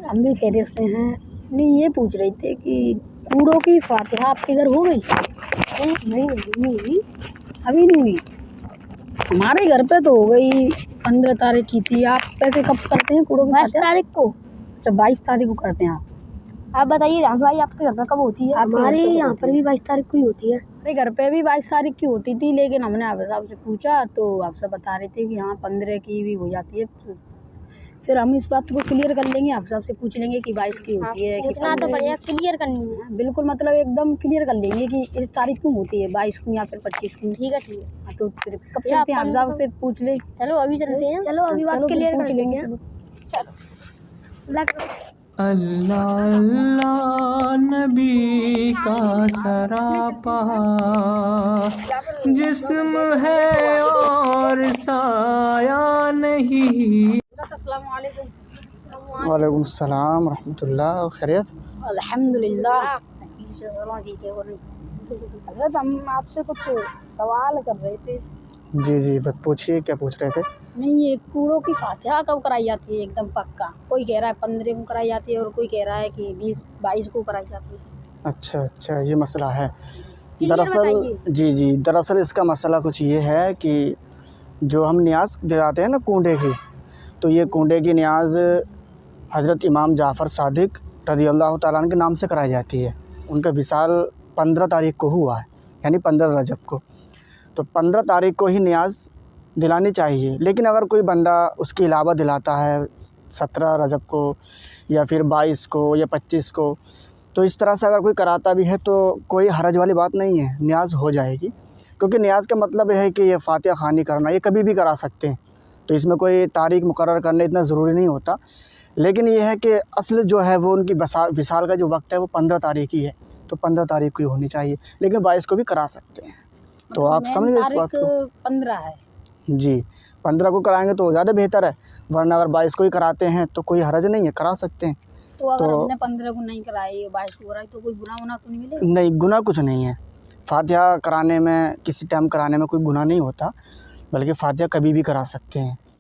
हम भी खैरियत से हैं। नहीं, ये पूछ रहे थे कि कूड़ों की फातिहा आपके घर हो गई? नहीं हुई, अभी नहीं हुई। हमारे घर पे तो हो गई, 15 तारीख की थी। आप पैसे कब करते हैं कूड़ों की फातिहा? 22 तारीख को। अच्छा, 22 तारीख को करते हैं आप बताइए राम भाई, आपके घर पे कब होती है? हमारे यहाँ पर भी 22 तारीख को ही होती है। मेरे घर पे भी 22 तारीख की होती थी, लेकिन हमने आप साहब से पूछा तो आप सब बता रहे थे कि हाँ 15 की भी हो जाती है। फिर हम इस बात को क्लियर कर लेंगे, आप सबसे पूछ लेंगे कि 22 की होती है कि 15 तो बढ़िया क्लियर करनी है। बिल्कुल, मतलब एकदम क्लियर कर लेंगे कि इस तारीख को होती है, 22 को या फिर 25 को। ठीक है। हाँ, तो फिर कब चलते हैं? आप साहब से पूछ ले। चलो अभी चलते हैं। चलो अभी बात क्लियर पूछ लेंगे। अल्लाह अल्लाह नबी का सरापा जिस्म है और साया नहीं। वालेकुम सलाम रहमतुल्लाह। खैरियत? अल्हम्दुलिल्लाह। हज़रत हम आपसे कुछ सवाल कर रहे थे। जी, बस पूछिए, क्या पूछ रहे थे? नहीं, ये कूड़ों की फातिहा कब कराई जाती है एकदम पक्का? कोई कह रहा है 15 को कराई जाती है और कोई कह रहा है कि 20-22 को कराई जाती है। अच्छा, ये मसला है। दरअसल इसका मसला कुछ ये है कि जो हम न्याज़ दिलाते हैं ना कूड़े की, तो ये कूड़े की न्याज़ हज़रत इमाम जाफ़र सादिक रज़ियल्लाहु ताला अन्हु के नाम से कराई जाती है। उनका विसाल 15 तारीख को हुआ है, यानी 15 रजब को। तो 15 तारीख को ही न्याज़ दिलानी चाहिए। लेकिन अगर कोई बंदा उसके अलावा दिलाता है 17 रजब को या फिर 22 को या 25 को, तो इस तरह से अगर कोई कराता भी है तो कोई हरज वाली बात नहीं है, न्याज़ हो जाएगी। क्योंकि न्याज़ का मतलब है कि ये फातिहा ख़वानी करना, ये कभी भी करा सकते हैं। तो इसमें कोई तारीख़ मुकर्रर करना इतना ज़रूरी नहीं होता। लेकिन ये है कि असल जो है वो उनकी विसाल का जो वक्त है वो 15 तारीख ही है, तो 15 तारीख को ही होनी चाहिए। लेकिन 22 को भी करा सकते हैं। तो आप समझ गए इस बात को? 15 है जी, 15 को कराएंगे तो ज़्यादा बेहतर है, वरना अगर 22 को ही कराते हैं तो कोई हरज नहीं है, करा सकते हैं। तो अगर हमने 15 को नहीं कराई, 22 को कराई, तो कोई गुनाह तो नहीं मिलेगा? नहीं, गुनाह कुछ नहीं है। फातिहा कराने में, किसी टाइम कराने में कोई गुनाह नहीं होता, बल्कि फातिहा कभी भी करा सकते हैं।